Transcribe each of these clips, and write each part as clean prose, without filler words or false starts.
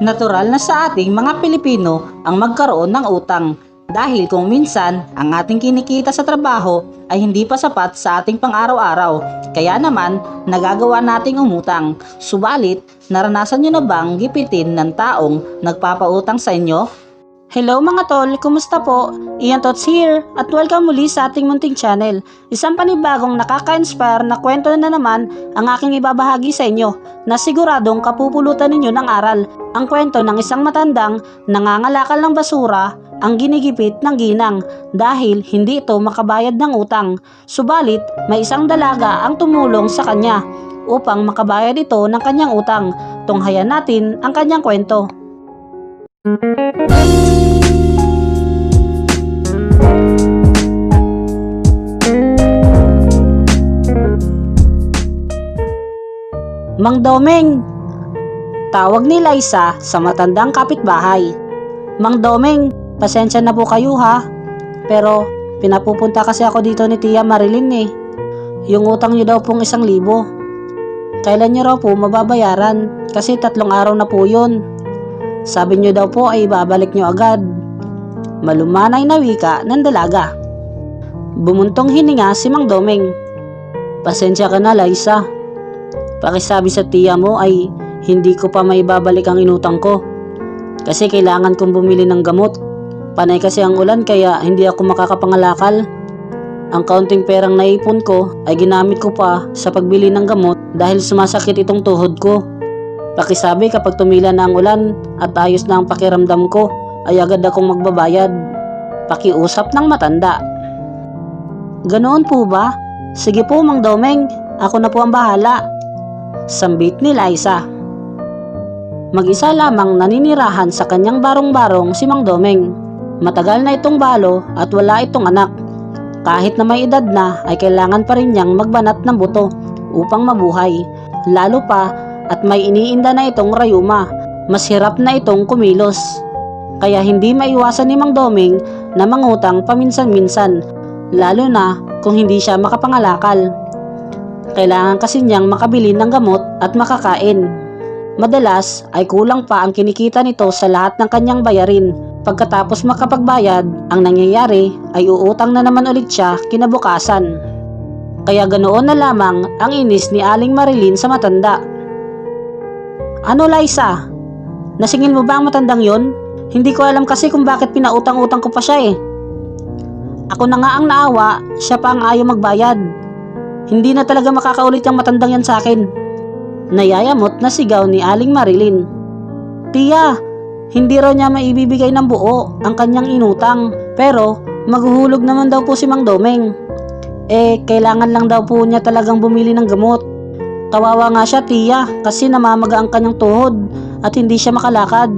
Natural na sa ating mga Pilipino ang magkaroon ng utang dahil kung minsan ang ating kinikita sa trabaho ay hindi pa sapat sa ating pang-araw-araw. Kaya naman nagagawa nating umutang. Subalit, naranasan nyo na bang gipitin ng taong nagpapautang sa inyo? Hello mga tol, kumusta po? Ian Tots here at welcome muli sa ating munting channel. Isang panibagong nakaka-inspire na kwento na naman ang aking ibabahagi sa inyo na siguradong kapupulutan ninyo ng aral. Ang kwento ng isang matandang nangangalakal ng basura ang ginigipit ng ginang dahil hindi ito makabayad ng utang. Subalit may isang dalaga ang tumulong sa kanya upang makabayad ito ng kanyang utang. Tunghayan natin ang kanyang kwento. Mang Domeng, tawag ni Liza sa matandang kapitbahay. Mang Domeng, pasensya na po kayo ha, pero pinapupunta kasi ako dito ni Tia Marilyn eh. Yung utang niyo daw pong 1,000. Kailan niyo raw po mababayaran? Kasi 3 araw na po yun. Sabi niyo daw po ay babalik niyo agad. Malumanay na wika ng dalaga. Bumuntong hininga si Mang Domeng. Pasensya ka na Liza. Pakisabi sa tiya mo ay hindi ko pa may babalik ang inutang ko. Kasi kailangan kong bumili ng gamot. Panay kasi ang ulan kaya hindi ako makakapangalakal. Ang kaunting perang naipon ko ay ginamit ko pa sa pagbili ng gamot dahil sumasakit itong tuhod ko. Pakisabi kapag tumila na ang ulan at ayos na ang pakiramdam ko ay agad akong magbabayad. Pakiusap ng matanda. Ganoon po ba? Sige po Mang Domeng, ako na po ang bahala. Sambit ni Liza. Mag-isa lamang naninirahan sa kanyang barong-barong si Mang Domeng. Matagal na itong balo at wala itong anak. Kahit na may edad na ay kailangan pa rin niyang magbanat ng buto upang mabuhay. Lalo pa at may iniinda na itong rayuma. Mas hirap na itong kumilos. Kaya hindi maiwasan ni Mang Domeng na mangutang paminsan-minsan. Lalo na kung hindi siya makapangalakal. Kailangan kasi niyang makabili ng gamot at makakain. Madalas ay kulang pa ang kinikita nito sa lahat ng kanyang bayarin. Pagkatapos makapagbayad, ang nangyayari ay uutang na naman ulit siya kinabukasan. Kaya ganoon na lamang ang inis ni Aling Marilyn sa matanda. Ano Liza? Nasingil mo ba ang matandang yon? Hindi ko alam kasi kung bakit pinautang-utang ko pa siya eh. Ako na nga ang naawa, siya pa ang ayaw magbayad. Hindi na talaga makakaulit yung matandang yan sa akin. Nayayamot na sigaw ni Aling Marilyn. Tiya, hindi raw niya maibibigay ng buo ang kanyang inutang. Pero maghuhulog naman daw po si Mang Domeng. Kailangan lang daw po niya talagang bumili ng gamot. Kawawa nga siya tiya kasi namamaga ang kanyang tuhod at hindi siya makalakad.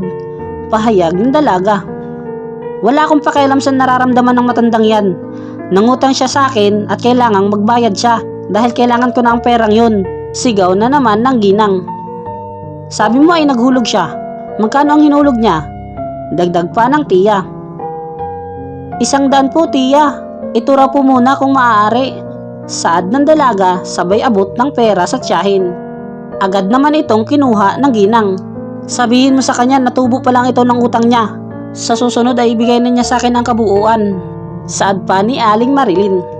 Pahayag ng dalaga. Wala akong pakialam sa nararamdaman ng matandang yan. Nangutang siya sa akin at kailangang magbayad siya dahil kailangan ko na ang perang yun. Sigaw na naman ng ginang. Sabi mo ay naghulog siya. Magkano ang hinulog niya? Dagdag pa ng tiya. 100 po tiya. Ito raw po muna kung maaari. Saad ng dalaga sabay abot ng pera sa tiyahin. Agad naman itong kinuha ng ginang. Sabihin mo sa kanya na tubo pa lang ito ng utang niya. Sa susunod ay ibigay na niya sa akin ang kabuuan. Saad pa ni Aling Marilyn.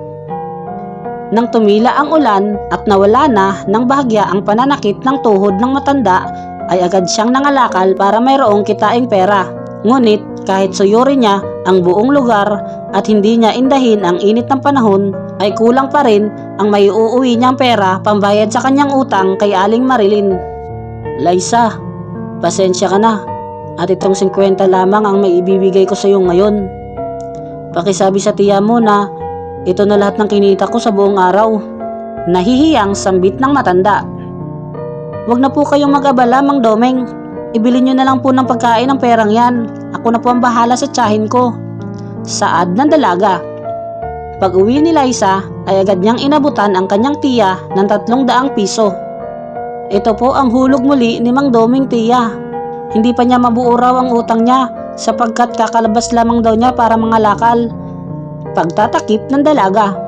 Nang tumila ang ulan at nawala na ng bahagya ang pananakit ng tuhod ng matanda, ay agad siyang nangalakal para mayroong kitaing pera. Ngunit kahit suyuri niya ang buong lugar at hindi niya indahin ang init ng panahon, ay kulang pa rin ang may uuwi niyang pera pambayad sa kanyang utang kay Aling Marilyn. Liza, pasensya ka na at itong 50 lamang ang may ibibigay ko sa iyo ngayon. Pakisabi sa tiya mo na ito na lahat ng kinita ko sa buong araw. Nahihiyang sambit ng matanda. Huwag na po kayong mag-abala Mang Domeng. Ibili nyo na lang po ng pagkain ng perang yan. Ako na po ang bahala sa tiyahin ko. Saad ng dalaga. Pag uwi ni Liza ay agad niyang inabutan ang kanyang tiya ng 300 piso. Ito po ang hulog muli ni Mang Domeng tiya. Hindi pa niya mabuo raw ang utang niya sapagkat kakalabas lamang daw niya para mangalakal. Pagtatakip ng dalaga.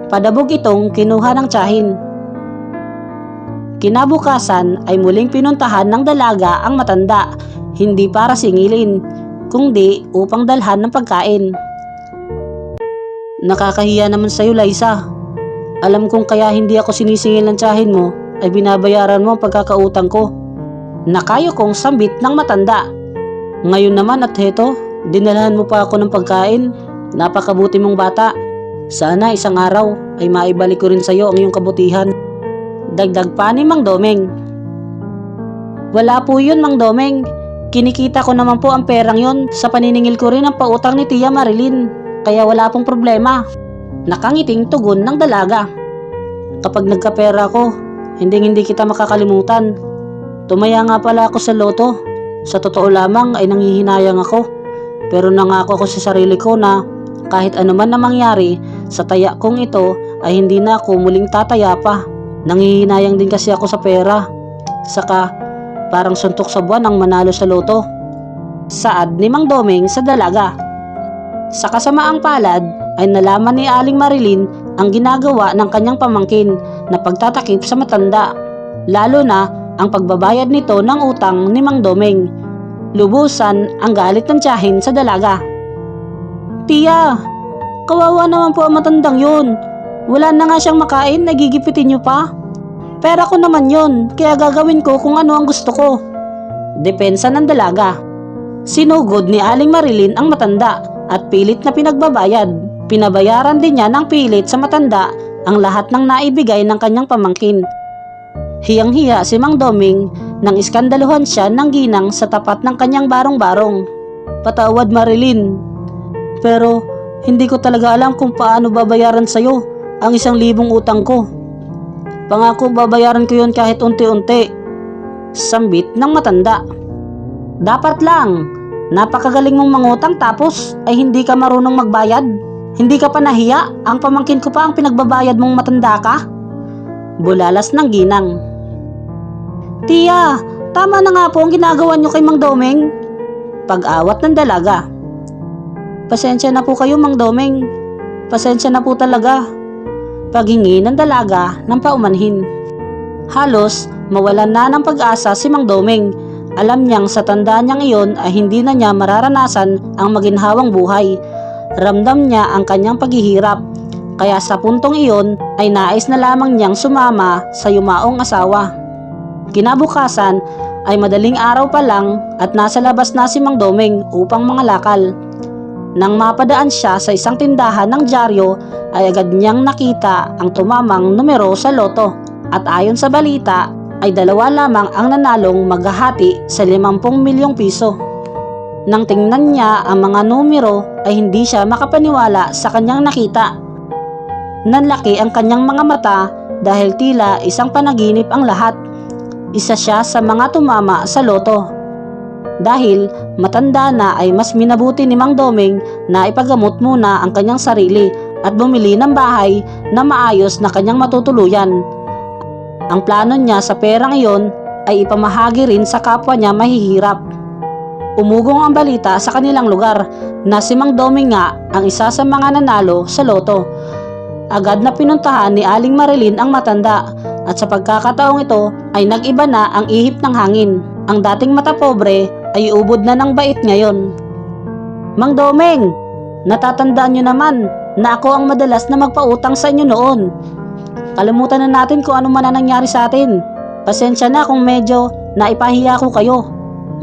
Padabog itong kinuha ng tiyahin. Kinabukasan ay muling pinuntahan ng dalaga ang matanda, hindi para singilin, kundi upang dalhan ng pagkain. Nakakahiya naman sa'yo, Liza. Alam kong kaya hindi ako sinisingil ng tiyahin mo ay binabayaran mo ang pagkakautang ko. Nakayo kong sambit ng matanda. Ngayon naman at heto, dinalhan mo pa ako ng pagkain. Napakabuti mong bata. Sana isang araw ay maibalik ko rin sa'yo ang iyong kabutihan. Dagdag pa ni Mang Domeng. Wala po yun, Mang Domeng. Kinikita ko naman po ang perang yon sa paniningil ko rin ang pautang ni Tia Marilyn. Kaya wala pong problema. Nakangiting tugon ng dalaga. Kapag nagkapera ko, hindi kita makakalimutan. Tumaya nga pala ako sa loto. Sa totoo lamang ay nanghihinayang ako. Pero nangako ako sa sarili ko na kahit anuman na mangyari sa taya kong ito ay hindi na ako muling tataya pa. Nanghihinayang din kasi ako sa pera. Saka parang suntok sa buwan ang manalo sa loto. Saad ni Mang Domeng sa dalaga. Sa kasamaang palad ay nalaman ni Aling Marilyn ang ginagawa ng kanyang pamangkin na pagtatakip sa matanda, lalo na ang pagbabayad nito ng utang ni Mang Domeng. Lubusan ang galit ng tiyahin sa dalaga. Tia, kawawa naman po ang matandang yun. Wala na nga siyang makain, nagigipitin niyo pa. Pera ko naman yun, kaya gagawin ko kung ano ang gusto ko. Depensa ng dalaga. Sinugod ni Aling Marilyn ang matanda at pilit na pinagbabayad. Pinabayaran din niya ng pilit sa matanda ang lahat ng naibigay ng kanyang pamangkin. Hiyang-hiya si Mang Domeng nang iskandaluhan siya ng ginang sa tapat ng kanyang barong-barong. Patawad, Marilyn. Pero hindi ko talaga alam kung paano babayaran sa'yo ang 1,000 utang ko. Pangako babayaran ko yun kahit unti-unti. Sambit ng matanda. Dapat lang. Napakagaling mong mangutang tapos ay hindi ka marunong magbayad. Hindi ka pa nahiya? Ang pamangkin ko pa ang pinagbabayad mong matanda ka? Bulalas ng ginang. Tia, tama na nga po ang ginagawa niyo kay Mang Domeng. Pag-awat ng dalaga. Pasensya na po kayo, Mang Domeng. Pasensya na po talaga. Paghingi ng dalaga ng paumanhin. Halos mawalan na ng pag-asa si Mang Domeng. Alam niyang sa tanda niyang iyon ay hindi na niya mararanasan ang maginhawang buhay. Ramdam niya ang kanyang paghihirap. Kaya sa puntong iyon ay nais na lamang niyang sumama sa yumaong asawa. Kinabukasan ay madaling araw pa lang at nasa labas na si Mang Domeng upang mangalakal. Nang mapadaan siya sa isang tindahan ng dyaryo ay agad niyang nakita ang tumamang numero sa loto. At ayon sa balita ay 2 lamang ang nanalong maghahati sa 50 milyong piso. Nang tingnan niya ang mga numero ay hindi siya makapaniwala sa kanyang nakita. Nanlaki ang kanyang mga mata dahil tila isang panaginip ang lahat. Isa siya sa mga tumama sa loto. Dahil matanda na ay mas minabuti ni Mang Domeng na ipagamot muna ang kanyang sarili at bumili ng bahay na maayos na kanyang matutuluyan. Ang plano niya sa perang iyon ay ipamahagi rin sa kapwa niya mahihirap. Umugong ang balita sa kanilang lugar na si Mang Domeng nga ang isa sa mga nanalo sa loto. Agad na pinuntahan ni Aling Marilyn ang matanda at sa pagkakataong ito ay nag-iba na ang ihip ng hangin. Ang dating mata pobre ay ubod na ng bait ngayon. Mang Domeng, natatandaan niyo naman na ako ang madalas na magpautang sa inyo noon. Kalimutan na natin kung ano man ang nangyari sa atin. Pasensya na kung medyo naipahiya ko kayo.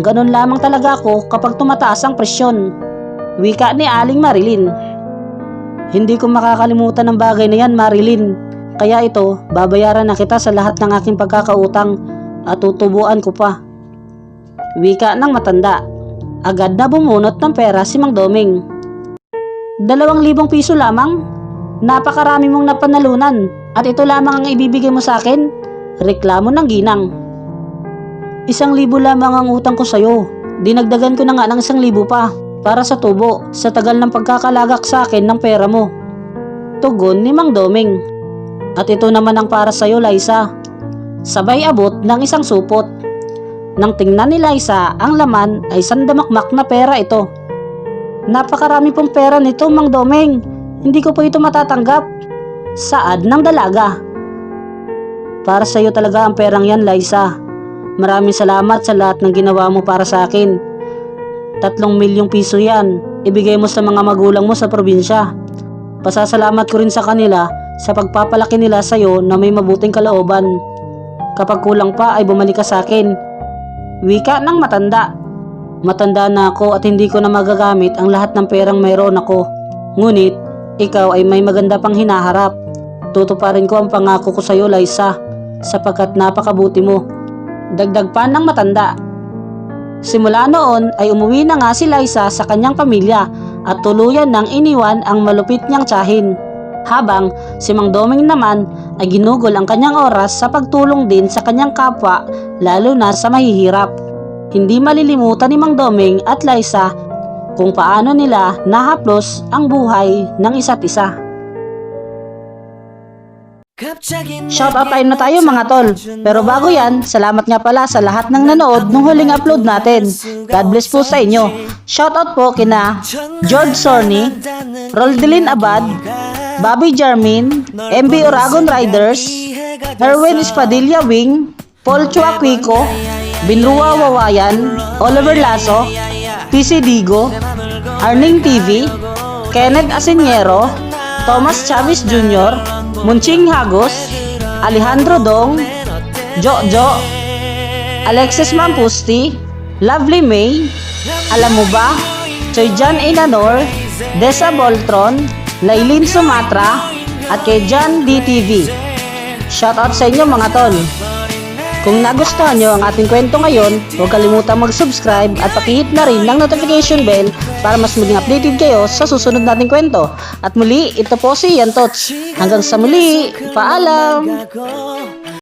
Ganon lamang talaga ako kapag tumataas ang presyon. Wika ni Aling Marilyn. Hindi ko makakalimutan ang bagay na yan, Marilyn. Kaya ito, babayaran na kita sa lahat ng aking pagkakautang at tutubuan ko pa. Wika ng matanda. Agad na bumunot ng pera si Mang Domeng. 2,000 piso lamang? Napakarami mong napanalunan at ito lamang ang ibibigay mo sa akin? Reklamo ng ginang. 1,000 lamang ang utang ko sa'yo. Dinagdagan ko na nga ng 1,000 pa para sa tubo sa tagal ng pagkakalagak sa akin ng pera mo. Tugon ni Mang Domeng. At ito naman ang para sa'yo, Liza. Sabay abot ng isang supot. Nang tingnan ni Liza, ang laman ay sandamakmak na pera ito. Napakarami pong pera nito, Mang Domeng. Hindi ko po ito matatanggap. Saad ng dalaga. Para sa iyo talaga ang perang yan, Liza. Maraming salamat sa lahat ng ginawa mo para sa akin. 3 milyong piso yan. Ibigay mo sa mga magulang mo sa probinsya. Pasasalamat ko rin sa kanila sa pagpapalaki nila sa iyo na may mabuting kalooban. Kapag kulang pa ay bumalik ka sa akin. Wika ng matanda. Matanda na ako at hindi ko na magagamit ang lahat ng perang mayroon ako. Ngunit, ikaw ay may maganda pang hinaharap. Tutuparin ko ang pangako ko sa iyo, Liza, sapagkat napakabuti mo. Dagdag pa ng matanda. Simula noon ay umuwi na nga si Liza sa kanyang pamilya at tuluyan nang iniwan ang malupit niyang tiyahin. Habang si Mang Doming naman ay ginugol ang kanyang oras sa pagtulong din sa kanyang kapwa, lalo na sa mahihirap. Hindi malilimutan ni Mang Doming at Liza kung paano nila nahaplos ang buhay ng isa't isa. Shoutout time na tayo mga tol. Pero bago yan, salamat nga pala sa lahat ng nanood nung huling upload natin. God bless po sa inyo. Shoutout po kina George Sorny, Roldelin Abad, Bobby Jarmin, MB Oragon Riders, Herwin Espadilla Wing, Paul Chuaquico, Binrua Wawayan, Oliver Lasso, PC Digo, Arning TV, Kenneth Asinyero, Thomas Chavez Jr., Munching Hagos, Alejandro Dong, Jojo, Alexis Mampusti, Lovely May, Alam Mo Ba, Choyjan Inanor, Desa Boltron, Lailin Sumatra, at kay John DTV. Shoutout sa inyo mga tol. Kung nagustuhan nyo ang ating kwento ngayon, huwag kalimutang mag-subscribe at pakihit na rin ng notification bell para mas maging updated kayo sa susunod nating kwento. At muli, ito po si Ian Tots. Hanggang sa muli, paalam!